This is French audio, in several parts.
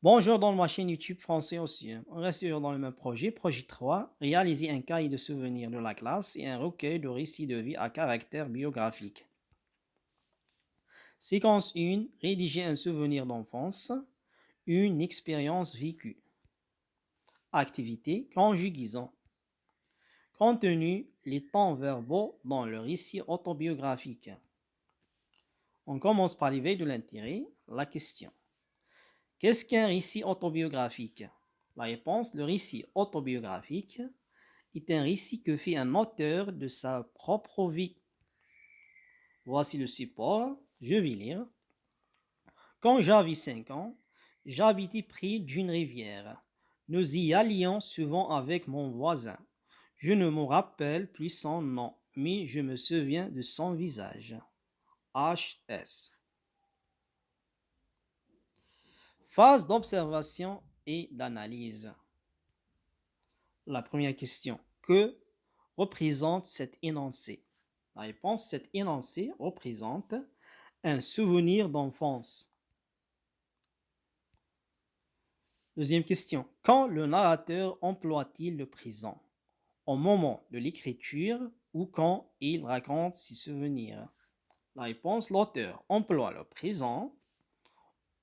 Bonjour dans ma chaîne YouTube français aussi. On reste toujours dans le même projet. Projet 3, réaliser un cahier de souvenirs de la classe et un recueil de récits de vie à caractère biographique. Séquence 1, rédiger un souvenir d'enfance, une expérience vécue. Activité, conjugaison. Contenu, les temps verbaux dans le récit autobiographique. On commence par l'éveil de l'intérêt, la question. Qu'est-ce qu'un récit autobiographique? La réponse, le récit autobiographique est un récit que fait un auteur de sa propre vie. Voici le support, je vais lire. Quand j'avais 5 ans, j'habitais près d'une rivière. Nous y allions souvent avec mon voisin. Je ne me rappelle plus son nom, mais je me souviens de son visage. HS. Phase d'observation et d'analyse. La première question. Que représente cet énoncé? La réponse, cet énoncé représente un souvenir d'enfance. Deuxième question. Quand le narrateur emploie-t-il le présent? Au moment de l'écriture ou quand il raconte ses souvenirs? La réponse, l'auteur emploie le présent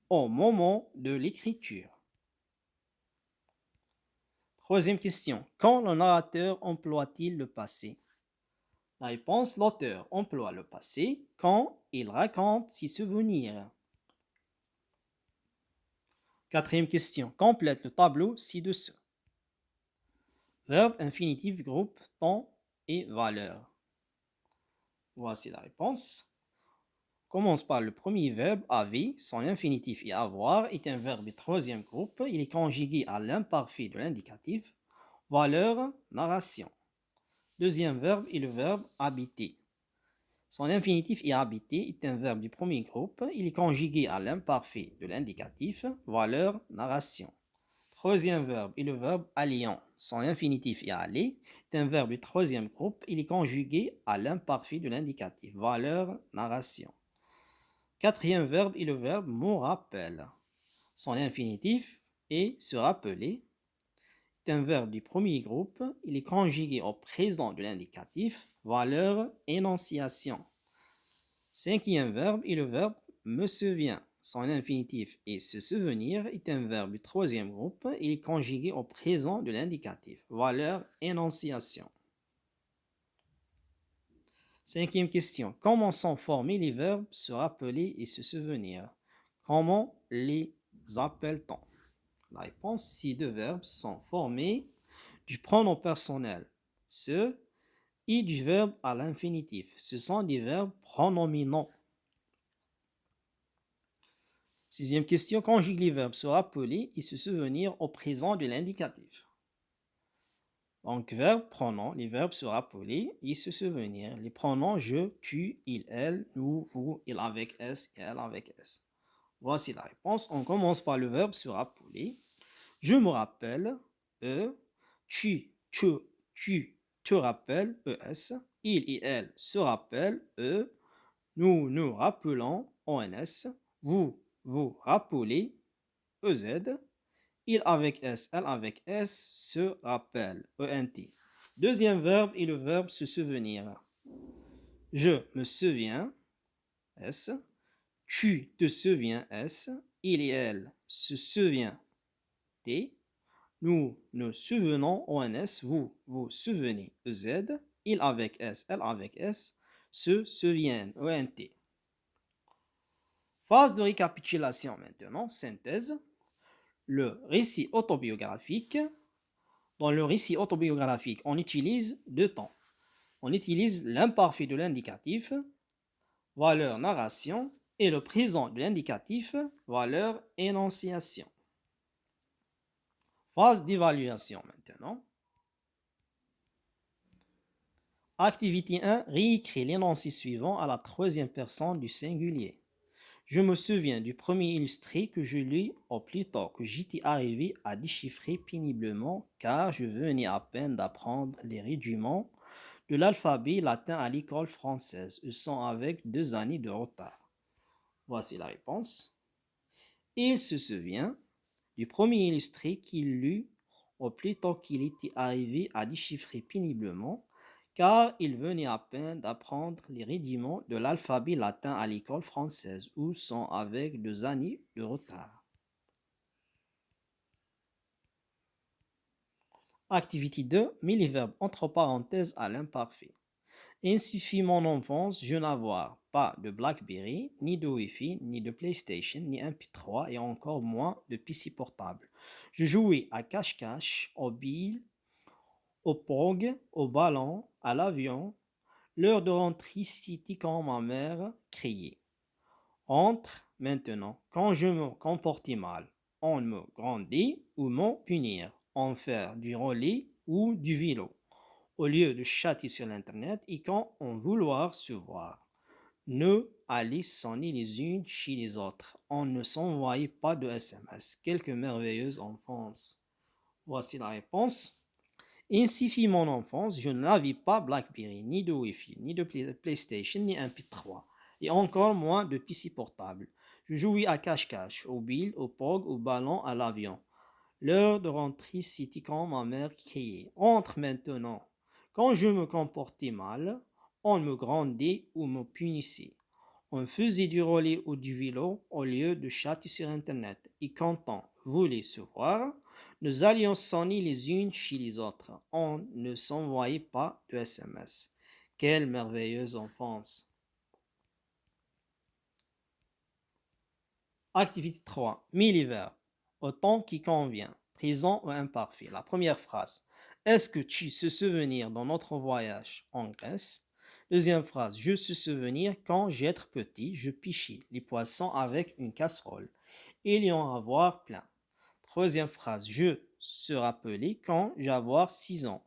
au moment de l'écriture. Troisième question. Quand le narrateur emploie-t-il le passé? La réponse, l'auteur emploie le passé quand il raconte ses souvenirs. Quatrième question. Complète le tableau ci-dessous. Verbe, infinitif, groupe, temps et valeur. Voici la réponse. Commence par le premier verbe, avait, son infinitif et avoir est un verbe du troisième groupe. Il est conjugué à l'imparfait de l'indicatif. Valeur, narration. Deuxième verbe est le verbe habiter. Son infinitif et habiter est un verbe du premier groupe. Il est conjugué à l'imparfait de l'indicatif. Valeur, narration. Troisième verbe est le verbe alliant. Son infinitif et aller est un verbe du troisième groupe. Il est conjugué à l'imparfait de l'indicatif. Valeur, narration. Quatrième verbe est le verbe me rappelle. Son infinitif est se rappeler. C'est un verbe du premier groupe. Il est conjugué au présent de l'indicatif. Valeur, énonciation. Cinquième verbe est le verbe me souvient. Son infinitif est se souvenir est un verbe du troisième groupe. Il est conjugué au présent de l'indicatif. Valeur, énonciation. Cinquième question. Comment sont formés les verbes se rappeler et se souvenir? Comment les appelle-t-on? La réponse, ces deux verbes sont formés du pronom personnel se et du verbe à l'infinitif. Ce sont des verbes pronominaux. Sixième question, conjugue les verbes se rappeler et se souvenir au présent de l'indicatif. Donc, verbe, pronom, les verbes se rappeler et se souvenir. Les pronoms je, tu, il, elle, nous, vous, il avec S et elle avec S. Voici la réponse. On commence par le verbe se rappeler. Je me rappelle, E. Tu te rappelles, ES. Il et elle se rappellent, E. Nous nous rappelons, ONS. Vous rappelez, EZ. Il avec S, elle avec S se rappelle, ENT. Deuxième verbe est le verbe se souvenir. Je me souviens, S. Tu te souviens, S. Il et elle se souvient, T. Nous nous souvenons, ONS. Vous vous souvenez, EZ. Il avec S, elle avec S se souviennent, ENT. Phase de récapitulation maintenant, synthèse. Le récit autobiographique. Dans le récit autobiographique, on utilise deux temps. On utilise l'imparfait de l'indicatif, valeur narration, et le présent de l'indicatif, valeur énonciation. Phase d'évaluation maintenant. Activité 1, réécrit l'énoncé suivant à la troisième personne du singulier. Je me souviens du premier illustré que je lis au plus tard que j'étais arrivé à déchiffrer péniblement car je venais à peine d'apprendre les rudiments de l'alphabet latin à l'école française. Ils sont avec 2 années de retard. Voici la réponse. Il se souvient du premier illustré qu'il lut au plus tôt qu'il était arrivé à déchiffrer péniblement, car il venait à peine d'apprendre les rudiments de l'alphabet latin à l'école française, où sont avec 2 années de retard. Activité 2, mets les verbes entre parenthèses à l'imparfait. Ainsi fut mon enfance, je n'avoir pas de BlackBerry, ni de Wi-Fi, ni de PlayStation, ni MP3 et encore moins de PC portable. Je jouais à cache-cache, au billes, au POG, au ballon, à l'avion. L'heure de rentrer c'était quand ma mère criait. Entre maintenant, quand je me comportais mal, on me grondait ou m'en punir, en faire du relais ou du vélo, au lieu de chatter sur l'internet et quand on vouloir se voir. Ne aller sonner les unes chez les autres. On ne s'envoyait pas de SMS. Quelques merveilleuses enfances. Voici la réponse. Ainsi fit mon enfance, je n'avais pas BlackBerry, ni de Wi-Fi, ni de PlayStation, ni MP3, et encore moins de PC portable. Je jouais à cache-cache, au bill, au POG, au ballon, à l'avion. L'heure de rentrer, c'était quand ma mère criait. Entre maintenant. Quand je me comportais mal, on me grondait ou me punissait. On faisait du relais ou du vélo au lieu de chatter sur Internet. Et quand on voulait se voir, nous allions sonner les unes chez les autres. On ne s'envoyait pas de SMS. Quelle merveilleuse enfance! Activité 3. Mets les verbes. Au temps qui convient. Présent ou imparfait. La première phrase. Est-ce que tu se souvenir dans notre voyage en Grèce? Deuxième phrase. Je se souvenir quand j'étais petit, je pichais les poissons avec une casserole. Il y en avoir plein. Troisième phrase. Je se rappeler quand j'avais 6 ans.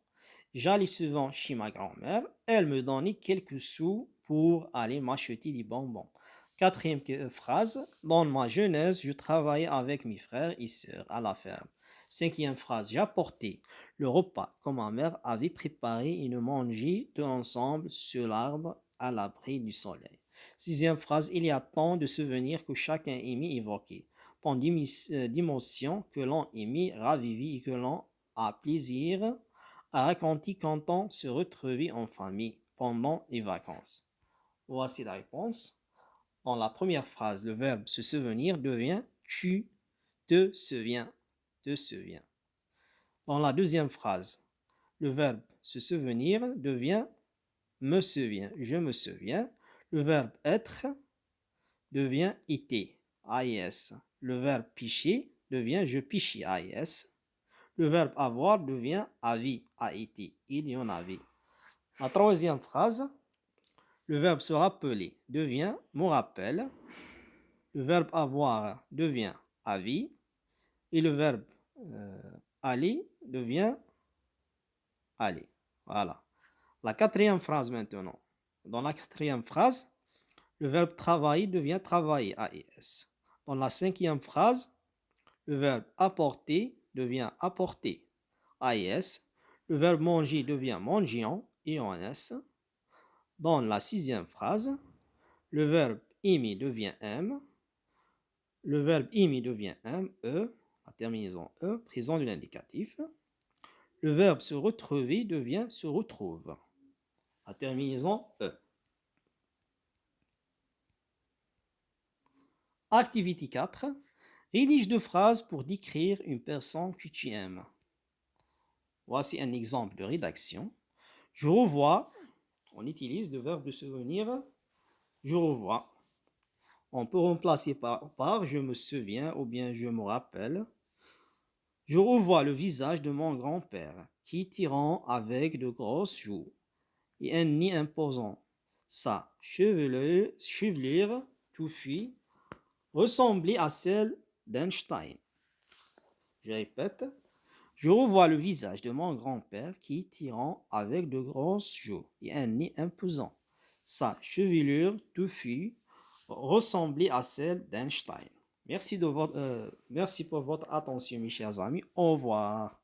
J'allais souvent chez ma grand-mère. Elle me donnait quelques sous pour aller m'acheter des bonbons. Quatrième phrase. Dans ma jeunesse, je travaillais avec mes frères et sœurs à la ferme. Cinquième phrase. J'apportais le repas que ma mère avait préparé et nous mangeaient tous ensemble sur l'arbre à l'abri du soleil. Sixième phrase. Il y a tant de souvenirs que chacun aimait évoquer. Tant d'émotions que l'on aimait raviver et que l'on a plaisir à raconter quand on se retrouvait en famille pendant les vacances. Voici la réponse. Dans la première phrase, le verbe se souvenir devient tu te souviens, te souviens. Dans la deuxième phrase, le verbe se souvenir devient me souviens, je me souviens. Le verbe être devient était, AIS. Le verbe picher devient je pichais, AIS. Le verbe avoir devient avait, a été, il y en avait. La troisième phrase, le verbe se rappeler devient me rappelle. Le verbe avoir devient avait. Et le verbe aller devient aller. Voilà. La quatrième phrase maintenant. Dans la quatrième phrase, le verbe travailler devient travailler, AES. Dans la cinquième phrase, le verbe apporter devient apporter, AES. Le verbe manger devient mangeant, IONS. Dans la sixième phrase, le verbe aimer devient aime. Le verbe aimer devient aime, E, la terminaison E, présent de l'indicatif. Le verbe se retrouver devient se retrouve, la terminaison E. Activité 4. Rédige 2 phrases pour décrire une personne que tu aimes. Voici un exemple de rédaction. Je revois, on utilise le verbe de souvenir, je revois. On peut remplacer par je me souviens ou bien je me rappelle. Je revois le visage de mon grand-père qui tirant avec de grosses joues et un nez imposant. Sa chevelure touffue ressemblait à celle d'Einstein. Je répète, je revois le visage de mon grand-père qui tirant avec de grosses joues et un nez imposant. Sa chevelure touffue ressemblait à celle d'Einstein. Merci pour votre attention, mes chers amis. Au revoir.